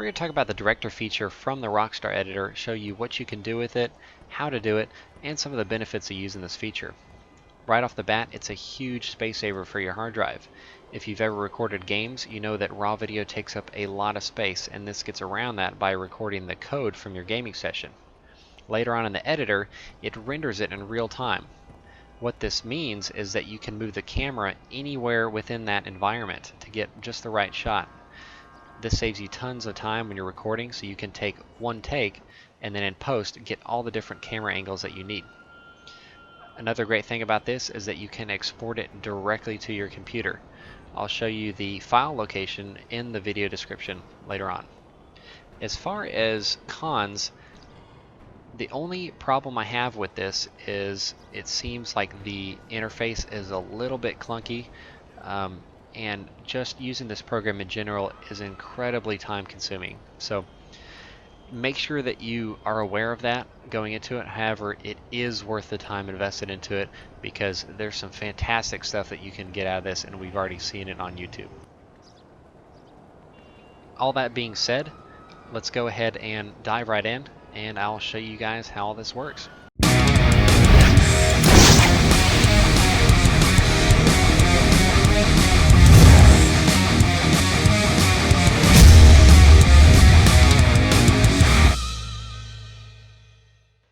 We're going to talk about the director feature from the Rockstar editor, show you what you can do with it, how to do it, and some of the benefits of using this feature. Right off the bat, it's a huge space saver for your hard drive. If you've ever recorded games, you know that raw video takes up a lot of space, and this gets around that by recording the code from your gaming session. Later on in the editor, it renders it in real time. What this means is that you can move the camera anywhere within that environment to get just the right shot. This saves you tons of time when you're recording, so you can take one take and then in post get all the different camera angles that you need. Another great thing about this is that you can export it directly to your computer. I'll show you the file location in the video description later on. As far as cons, the only problem I have with this is it seems like the interface is a little bit clunky, and just using this program in general is incredibly time consuming. So make sure that you are aware of that going into it. However, it is worth the time invested into it because there's some fantastic stuff that you can get out of this, and we've already seen it on YouTube. All that being said, let's go ahead and dive right in, and I'll show you guys how all this works.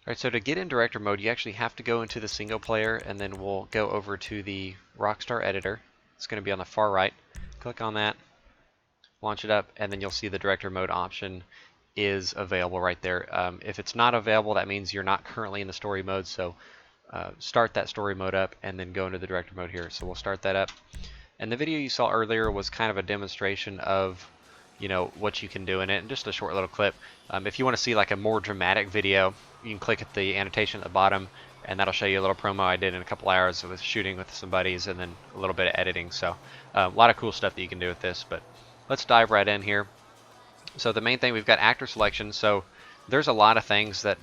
Alright, so to get in director mode, you actually have to go into the single player, and then we'll go over to the Rockstar editor. It's going to be on the far right. Click on that, launch it up, and then you'll see the director mode option is available right there. If it's not available, that means you're not currently in the story mode, so start that story mode up and then go into the director mode here. So we'll start that up. And the video you saw earlier was kind of a demonstration of what you can do in it, and just a short little clip. If you want to see like a more dramatic video, you can click at the annotation at the bottom, and that'll show you a little promo I did in a couple hours with shooting with some buddies, and then a little bit of editing. So a lot of cool stuff that you can do with this, but let's dive right in here. So the main thing, we've got actor selection. So there's a lot of things that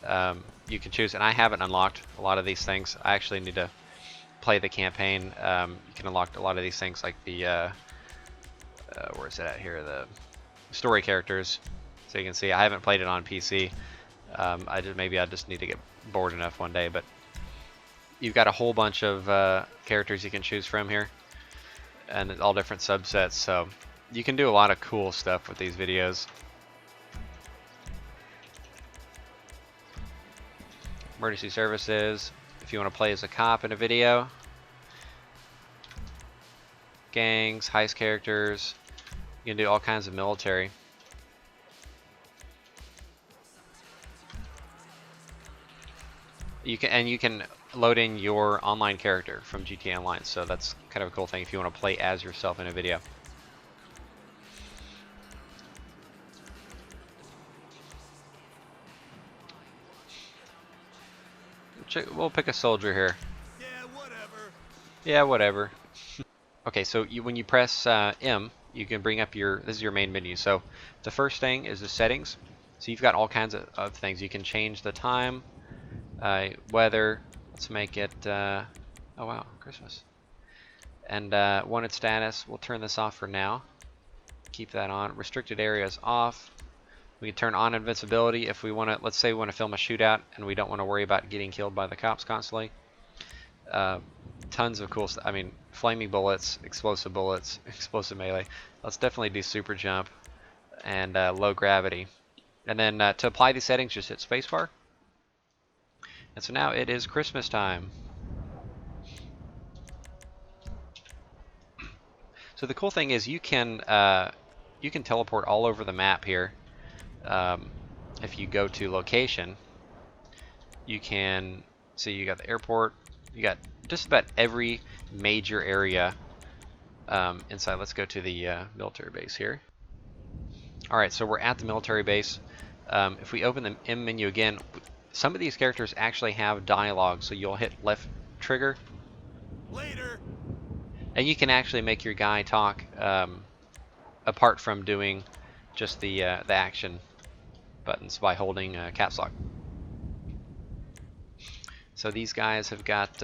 you can choose, and I haven't unlocked a lot of these things. I actually need to play the campaign. You can unlock a lot of these things, like the where is it at here, the story characters. So you can see I haven't played it on PC. Maybe I just need to get bored enough one day, but you've got a whole bunch of characters you can choose from here, and all different subsets, so you can do a lot of cool stuff with these videos. Emergency services, if you want to play as a cop in a video. Gangs, heist characters, you can do all kinds of military. You can load in your online character from GTA Online, so that's kind of a cool thing if you want to play as yourself in a video. We'll pick a soldier here. Yeah, whatever. Yeah, whatever. Okay, so when you press M, you can bring up this is your main menu. So the first thing is the settings. So you've got all kinds of things. You can change the time, weather. Let's make it, oh wow, Christmas. And wanted status, we'll turn this off for now. Keep that on. Restricted areas off. We can turn on invincibility if we want to. Let's say we want to film a shootout and we don't want to worry about getting killed by the cops constantly. Tons of cool stuff. I mean, flaming bullets, explosive melee. Let's definitely do super jump and low gravity. And then to apply these settings, just hit spacebar. And so now it is Christmas time. So the cool thing is you can teleport all over the map here. If you go to location, you can see you got the airport, you got just about every major area inside. Let's go to the military base here. Alright, so we're at the military base. If we open the M menu again, some of these characters actually have dialogue, so you'll hit left trigger. Later. And you can actually make your guy talk apart from doing just the action buttons by holding caps lock. So these guys have got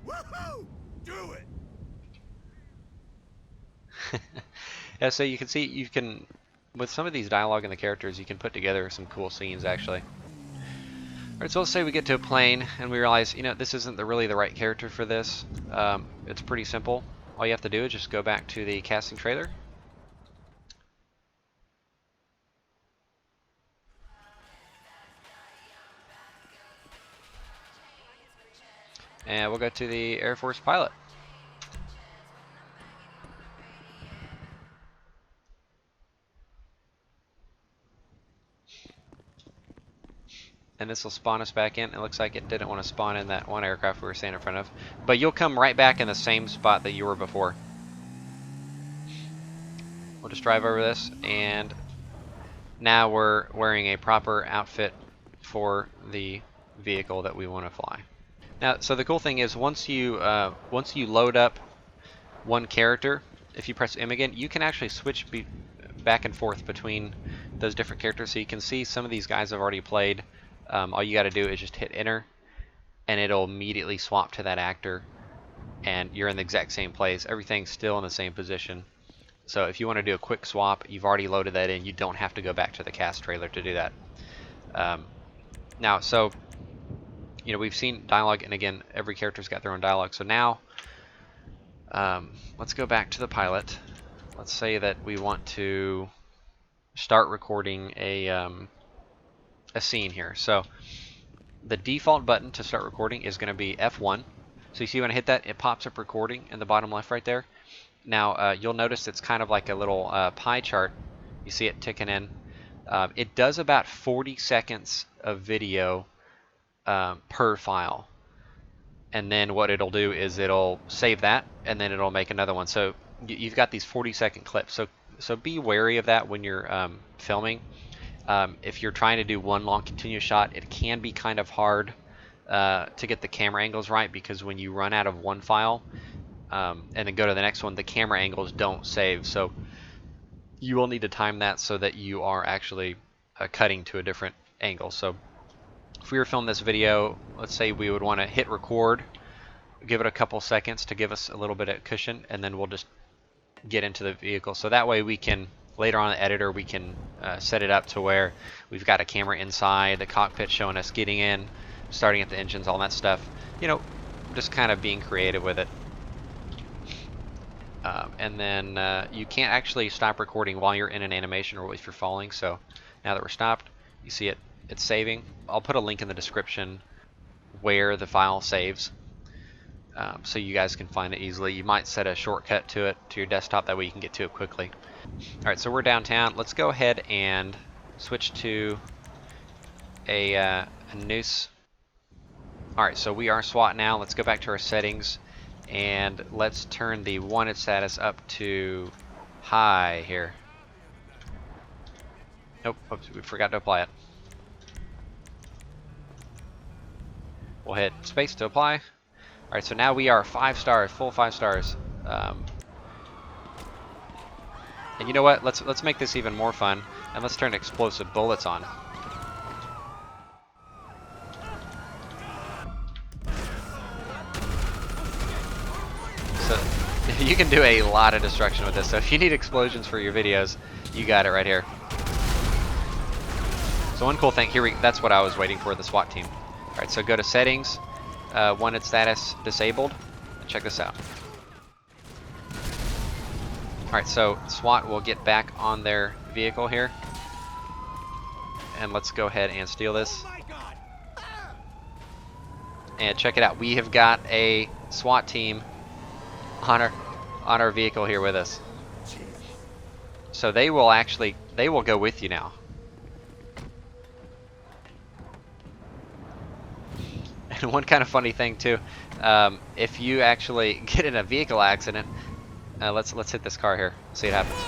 Woohoo! Do it. Yeah, so you can see you can, with some of these dialogue and the characters, you can put together some cool scenes actually. Alright, so let's say we get to a plane and we realize, you know, this isn't really the right character for this. It's pretty simple. All you have to do is just go back to the casting trailer. And we'll go to the Air Force pilot. And this will spawn us back in. It looks like it didn't want to spawn in that one aircraft we were standing in front of. But you'll come right back in the same spot that you were before. We'll just drive over this, and now we're wearing a proper outfit for the vehicle that we want to fly. Now, so the cool thing is once you load up one character, if you press M again, you can actually switch back and forth between those different characters. So you can see some of these guys I've already played. All you got to do is just hit enter, and it'll immediately swap to that actor, and you're in the exact same place. Everything's still in the same position. So if you want to do a quick swap, you've already loaded that in. You don't have to go back to the cast trailer to do that. Now, so you know, we've seen dialogue, and again, every character's got their own dialogue. So now, let's go back to the pilot. Let's say that we want to start recording a scene here. So the default button to start recording is going to be F1. So you see when I hit that, it pops up recording in the bottom left right there. Now you'll notice it's kind of like a little pie chart. You see it ticking in. It does about 40 seconds of video per file. And then what it'll do is it'll save that, and then it'll make another one. So you've got these 40-second clips. So be wary of that when you're filming. If you're trying to do one long continuous shot, it can be kind of hard to get the camera angles right, because when you run out of one file and then go to the next one, the camera angles don't save. So you will need to time that so that you are actually cutting to a different angle. So if we were filming this video, let's say we would want to hit record, give it a couple seconds to give us a little bit of cushion, and then we'll just get into the vehicle. So that way we can, later on in the editor, we can set it up to where we've got a camera inside the cockpit showing us getting in, starting at the engines, all that stuff. You know, just kind of being creative with it. And then you can't actually stop recording while you're in an animation or if you're falling. So now that we're stopped, you see it's saving. I'll put a link in the description where the file saves, so you guys can find it easily. You might set a shortcut to it to your desktop, that way you can get to it quickly. Alright, so we're downtown. Let's go ahead and switch to a noose. Alright, so we are SWAT now. Let's go back to our settings, and let's turn the wanted status up to high here. Nope, oops, we forgot to apply it. We'll hit space to apply. Alright, so now we are 5 stars, full 5 stars. And you know what? Let's make this even more fun, and let's turn explosive bullets on. So you can do a lot of destruction with this. So if you need explosions for your videos, you got it right here. So one cool thing here, that's what I was waiting for, the SWAT team. Alright, so go to settings, wanted status disabled, and check this out. Alright, so SWAT will get back on their vehicle here, and let's go ahead and steal this. And check it out, we have got a SWAT team on our vehicle here with us. So they will go with you now. And one kind of funny thing too, if you actually get in a vehicle accident, let's hit this car here, see what happens.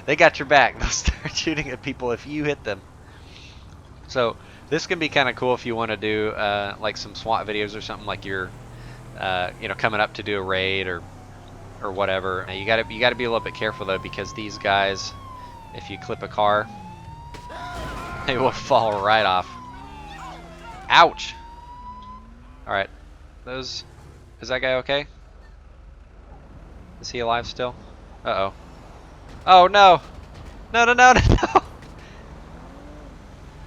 They got your back. They'll start shooting at people if you hit them. So this can be kind of cool if you want to do like some SWAT videos or something, like you're you know, coming up to do a raid or whatever. Now you gotta be a little bit careful though, because these guys, if you clip a car, they will fall right off. Ouch! Alright. Is that guy okay? Is he alive still? Uh-oh. Oh, no! No, no, no, no,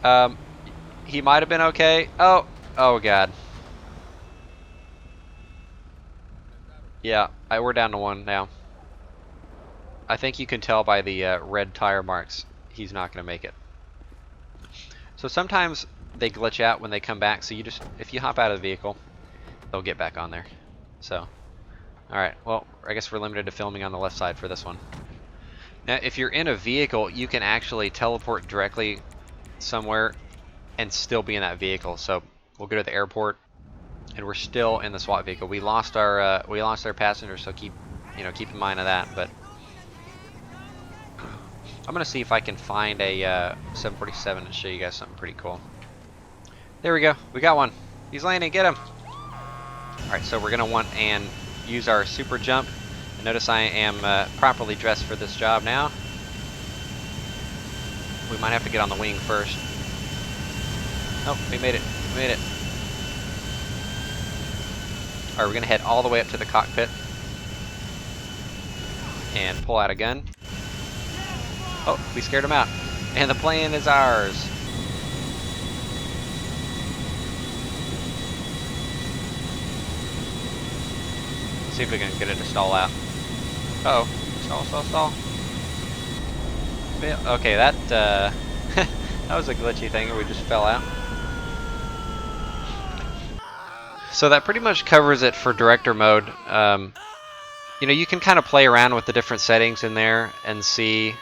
no! He might have been okay. Oh! Oh, God. Yeah, we're down to 1 now. I think you can tell by the red tire marks he's not going to make it. So sometimes they glitch out when they come back, so you just, if you hop out of the vehicle, they'll get back on there. So, alright, well, I guess we're limited to filming on the left side for this one. Now, if you're in a vehicle, you can actually teleport directly somewhere and still be in that vehicle. So we'll go to the airport, and we're still in the SWAT vehicle. We lost our passenger, so keep in mind of that. But I'm gonna see if I can find a 747 and show you guys something pretty cool. There we go. We got one. He's landing. Get him. All right. So we're gonna want and use our super jump. And notice I am properly dressed for this job now. We might have to get on the wing first. Oh, we made it. We made it. All right, we're gonna head all the way up to the cockpit and pull out a gun. Oh, we scared him out. And the plane is ours. Let's see if we can get it to stall out. Uh-oh. Stall, stall, stall. Okay, that that was a glitchy thing and we just fell out. So that pretty much covers it for director mode. You can kind of play around with the different settings in there and see,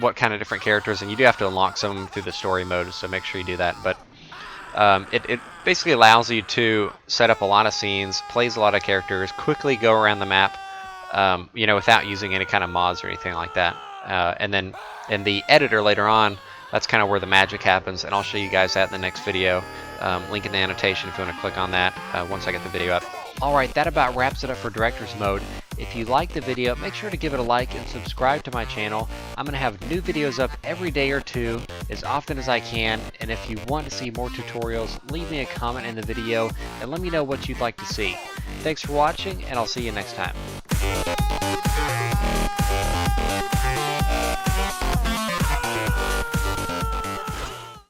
what kind of different characters, and you do have to unlock some through the story mode, so make sure you do that. But it basically allows you to set up a lot of scenes, plays a lot of characters, quickly go around the map, without using any kind of mods or anything like that. And then in the editor later on, that's kind of where the magic happens, and I'll show you guys that in the next video. Link in the annotation if you want to click on that once I get the video up. Alright, that about wraps it up for Director's Mode. If you liked the video, make sure to give it a like and subscribe to my channel. I'm going to have new videos up every day or two, as often as I can, and if you want to see more tutorials, leave me a comment in the video and let me know what you'd like to see. Thanks for watching, and I'll see you next time.